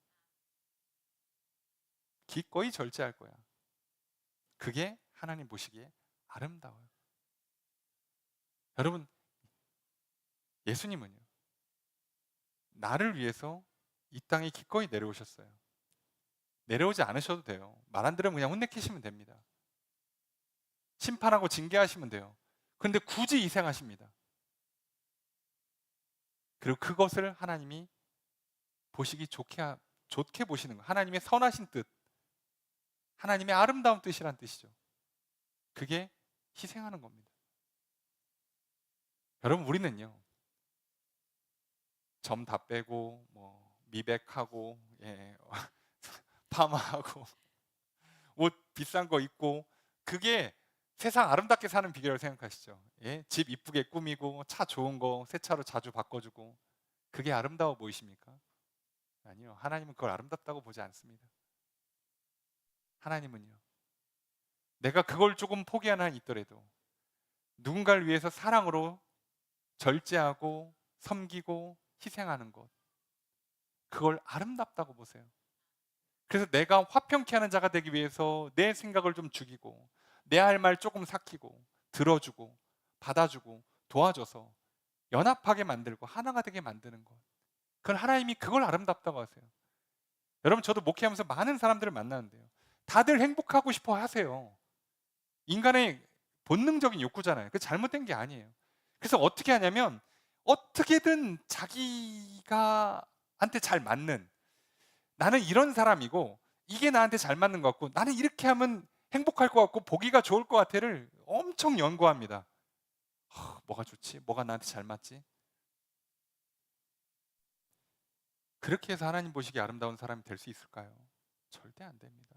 Speaker 1: 기꺼이 절제할 거야. 그게 하나님 보시기에 아름다워요. 여러분, 예수님은요, 나를 위해서 이 땅에 기꺼이 내려오셨어요. 내려오지 않으셔도 돼요. 말 안 들으면 그냥 혼내키시면 됩니다. 심판하고 징계하시면 돼요. 그런데 굳이 희생하십니다. 그리고 그것을 하나님이 보시기 좋게 보시는 거. 하나님의 선하신 뜻, 하나님의 아름다운 뜻이란 뜻이죠. 그게 희생하는 겁니다. 여러분, 우리는요, 점 다 빼고 뭐 미백하고, 예, 파마하고 옷 비싼 거 입고, 그게 세상 아름답게 사는 비결을 생각하시죠. 예? 집 이쁘게 꾸미고 차 좋은 거 새 차로 자주 바꿔주고, 그게 아름다워 보이십니까? 아니요. 하나님은 그걸 아름답다고 보지 않습니다. 하나님은요, 내가 그걸 조금 포기하나 있더라도 누군가를 위해서 사랑으로 절제하고 섬기고 희생하는 것, 그걸 아름답다고 보세요. 그래서 내가 화평케 하는 자가 되기 위해서 내 생각을 좀 죽이고 내 할 말 조금 삭히고 들어주고 받아주고 도와줘서 연합하게 만들고 하나가 되게 만드는 것, 그건 하나님이 그걸 아름답다고 하세요. 여러분, 저도 목회하면서 많은 사람들을 만나는데요, 다들 행복하고 싶어 하세요. 인간의 본능적인 욕구잖아요. 그 잘못된 게 아니에요. 그래서 어떻게 하냐면 어떻게든 자기가 한테 잘 맞는, 나는 이런 사람이고 이게 나한테 잘 맞는 것 같고 나는 이렇게 하면 행복할 것 같고 보기가 좋을 것 같아를 엄청 연구합니다. 뭐가 좋지? 뭐가 나한테 잘 맞지? 그렇게 해서 하나님 보시기에 아름다운 사람이 될 수 있을까요? 절대 안 됩니다.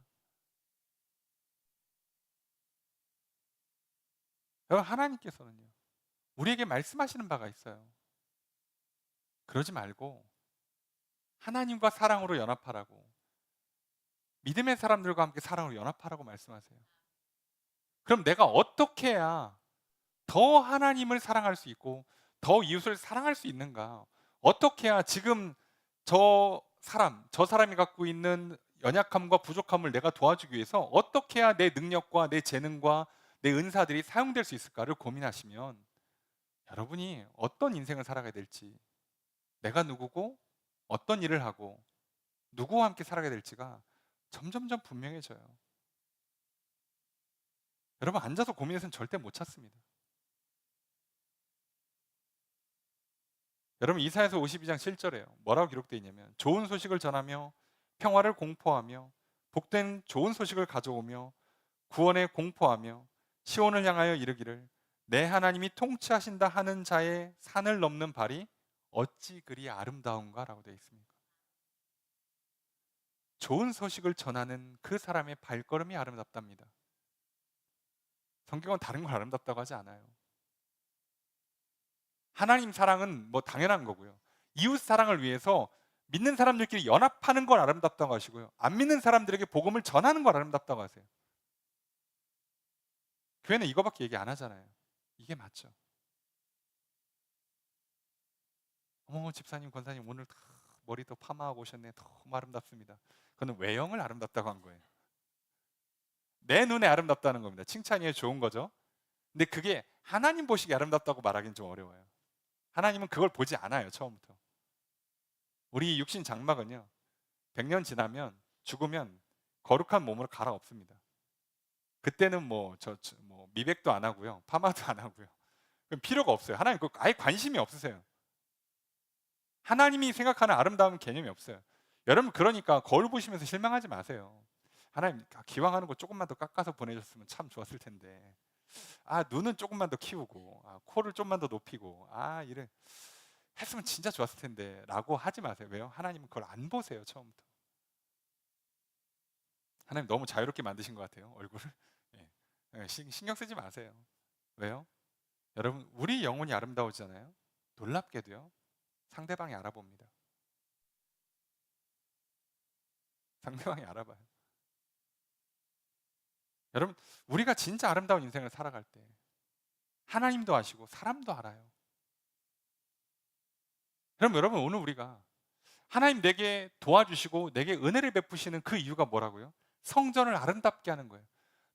Speaker 1: 여러분, 하나님께서는요, 우리에게 말씀하시는 바가 있어요. 그러지 말고 하나님과 사랑으로 연합하라고, 믿음의 사람들과 함께 사랑으로 연합하라고 말씀하세요. 그럼 내가 어떻게 해야 더 하나님을 사랑할 수 있고 더 이웃을 사랑할 수 있는가? 어떻게 해야 지금 저 사람이 갖고 있는 연약함과 부족함을 내가 도와주기 위해서 어떻게 해야 내 능력과 내 재능과 내 은사들이 사용될 수 있을까를 고민하시면, 여러분이 어떤 인생을 살아가야 될지, 내가 누구고 어떤 일을 하고 누구와 함께 살아가야 될지가 점점점 분명해져요. 여러분, 앉아서 고민해서는 절대 못 찾습니다. 여러분, 이사야서 52장 7절에요. 뭐라고 기록되어 있냐면, 좋은 소식을 전하며 평화를 공포하며 복된 좋은 소식을 가져오며 구원에 공포하며 시온을 향하여 이르기를 내 하나님이 통치하신다 하는 자의 산을 넘는 발이 어찌 그리 아름다운가 라고 되어 있습니다. 좋은 소식을 전하는 그 사람의 발걸음이 아름답답니다. 성경은 다른 걸 아름답다고 하지 않아요. 하나님 사랑은 뭐 당연한 거고요. 이웃 사랑을 위해서 믿는 사람들끼리 연합하는 걸 아름답다고 하시고요, 안 믿는 사람들에게 복음을 전하는 걸 아름답다고 하세요. 교회는 이거밖에 얘기 안 하잖아요. 이게 맞죠. 어머, 집사님, 권사님 오늘 머리도 파마하고 오셨네. 너무 아름답습니다. 그거는 외형을 아름답다고 한 거예요. 내 눈에 아름답다는 겁니다. 칭찬이 좋은 거죠. 근데 그게 하나님 보시기에 아름답다고 말하기는 좀 어려워요. 하나님은 그걸 보지 않아요, 처음부터. 우리 육신 장막은요, 100년 지나면 죽으면 거룩한 몸으로 갈아엎습니다. 그때는 뭐 미백도 안 하고요, 파마도 안 하고요. 그럼 필요가 없어요. 하나님 그 아예 관심이 없으세요. 하나님이 생각하는 아름다운 개념이 없어요. 여러분, 그러니까 거울 보시면서 실망하지 마세요. 하나님, 기왕하는 거 조금만 더 깎아서 보내줬으면 참 좋았을 텐데, 눈은 조금만 더 키우고, 코를 좀만 더 높이고, 이래 했으면 진짜 좋았을 텐데 라고 하지 마세요. 왜요? 하나님은 그걸 안 보세요, 처음부터. 하나님 너무 자유롭게 만드신 것 같아요, 얼굴을. 예. 신경 쓰지 마세요. 왜요? 여러분, 우리 영혼이 아름다우잖아요. 놀랍게도요, 상대방이 알아봅니다. 상대방이 알아봐요. 여러분, 우리가 진짜 아름다운 인생을 살아갈 때 하나님도 아시고 사람도 알아요. 그럼 여러분, 오늘 우리가 하나님 내게 도와주시고 내게 은혜를 베푸시는 그 이유가 뭐라고요? 성전을 아름답게 하는 거예요.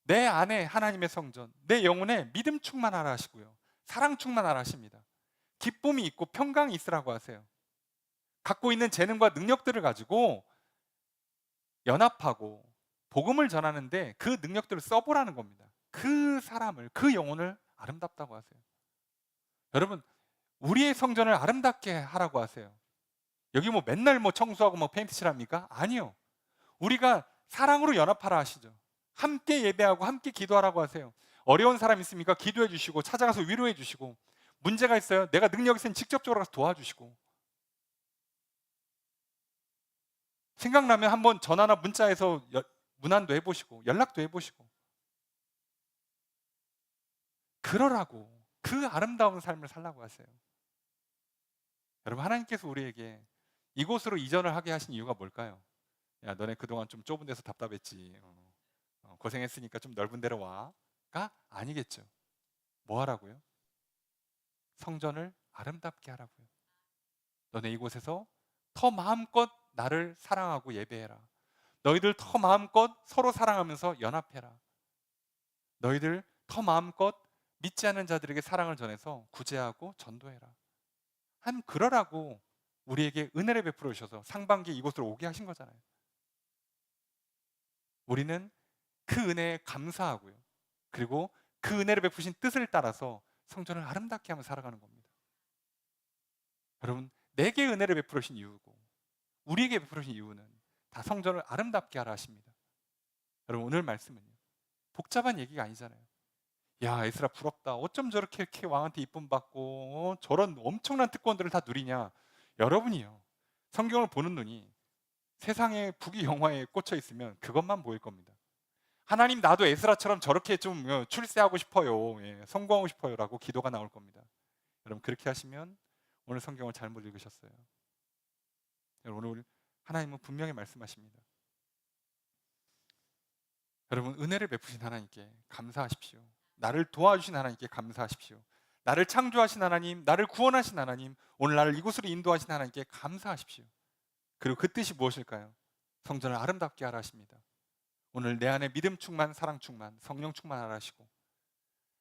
Speaker 1: 내 안에 하나님의 성전, 내 영혼에 믿음 충만하라 하시고요, 사랑 충만하라 하십니다. 기쁨이 있고 평강이 있으라고 하세요. 갖고 있는 재능과 능력들을 가지고 연합하고 복음을 전하는데 그 능력들을 써보라는 겁니다. 그 사람을, 그 영혼을 아름답다고 하세요. 여러분, 우리의 성전을 아름답게 하라고 하세요. 여기 뭐 맨날 뭐 청소하고 뭐 페인트 칠합니까? 아니요. 우리가 사랑으로 연합하라 하시죠. 함께 예배하고 함께 기도하라고 하세요. 어려운 사람 있습니까? 기도해 주시고 찾아가서 위로해 주시고, 문제가 있어요? 내가 능력이 있으면 직접적으로 가서 도와주시고, 생각나면 한번 전화나 문자해서 문안도 해보시고 연락도 해보시고, 그러라고, 그 아름다운 삶을 살라고 하세요. 여러분, 하나님께서 우리에게 이곳으로 이전을 하게 하신 이유가 뭘까요? 야, 너네 그동안 좀 좁은 데서 답답했지, 고생했으니까 좀 넓은 데로 와가 아니겠죠. 뭐 하라고요? 성전을 아름답게 하라고요. 너네 이곳에서 더 마음껏 나를 사랑하고 예배해라. 너희들 더 마음껏 서로 사랑하면서 연합해라. 너희들 더 마음껏 믿지 않는 자들에게 사랑을 전해서 구제하고 전도해라. 그러라고 우리에게 은혜를 베풀어 주셔서 상반기에 이곳으로 오게 하신 거잖아요. 우리는 그 은혜에 감사하고요, 그리고 그 은혜를 베푸신 뜻을 따라서 성전을 아름답게 하며 살아가는 겁니다. 여러분, 내게 은혜를 베풀어 주신 이유고 우리에게 베풀어 주신 이유는 다 성전을 아름답게 하라 하십니다. 여러분, 오늘 말씀은요, 복잡한 얘기가 아니잖아요. 야, 에스라 부럽다. 어쩜 저렇게 이렇게 왕한테 이쁨 받고 저런 엄청난 특권들을 다 누리냐. 여러분이요, 성경을 보는 눈이 세상의 부귀 영화에 꽂혀 있으면 그것만 보일 겁니다. 하나님, 나도 에스라처럼 저렇게 좀 출세하고 싶어요, 성공하고 싶어요 라고 기도가 나올 겁니다. 여러분, 그렇게 하시면 오늘 성경을 잘못 읽으셨어요. 여러분, 오늘 하나님은 분명히 말씀하십니다. 여러분, 은혜를 베푸신 하나님께 감사하십시오. 나를 도와주신 하나님께 감사하십시오. 나를 창조하신 하나님, 나를 구원하신 하나님, 오늘 나를 이곳으로 인도하신 하나님께 감사하십시오. 그리고 그 뜻이 무엇일까요? 성전을 아름답게 하라 하십니다. 오늘 내 안에 믿음 충만, 사랑 충만, 성령 충만하라 하시고,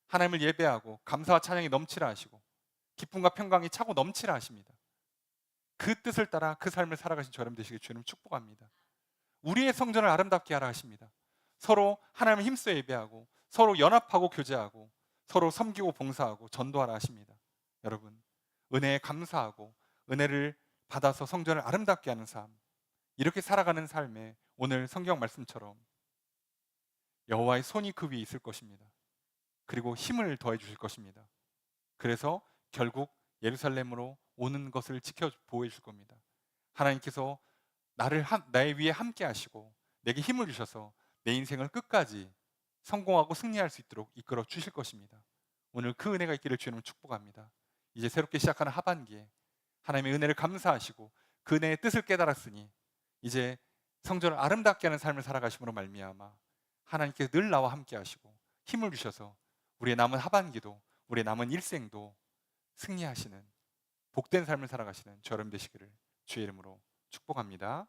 Speaker 1: 하나님을 예배하고 감사와 찬양이 넘치라 하시고, 기쁨과 평강이 차고 넘치라 하십니다. 그 뜻을 따라 그 삶을 살아가신 저렴 되시길 주님 축복합니다. 우리의 성전을 아름답게 하라 하십니다. 서로 하나님을 힘써 예배하고, 서로 연합하고 교제하고, 서로 섬기고 봉사하고 전도하라 하십니다. 여러분, 은혜에 감사하고 은혜를 받아서 성전을 아름답게 하는 삶, 이렇게 살아가는 삶에 오늘 성경 말씀처럼 여호와의 손이 그 위에 있을 것입니다. 그리고 힘을 더해 주실 것입니다. 그래서 결국 예루살렘으로 오는 것을 지켜 보호해 줄 겁니다. 하나님께서 나의 위에 함께 하시고 내게 힘을 주셔서 내 인생을 끝까지 성공하고 승리할 수 있도록 이끌어 주실 것입니다. 오늘 그 은혜가 있기를 주님을 축복합니다. 이제 새롭게 시작하는 하반기에 하나님의 은혜를 감사하시고 그 은혜의 뜻을 깨달았으니 이제 성전을 아름답게 하는 삶을 살아가심으로 말미암아 하나님께서 늘 나와 함께 하시고 힘을 주셔서 우리의 남은 하반기도, 우리의 남은 일생도 승리하시는 복된 삶을 살아가시는 저렴 되시기를 주의 이름으로 축복합니다.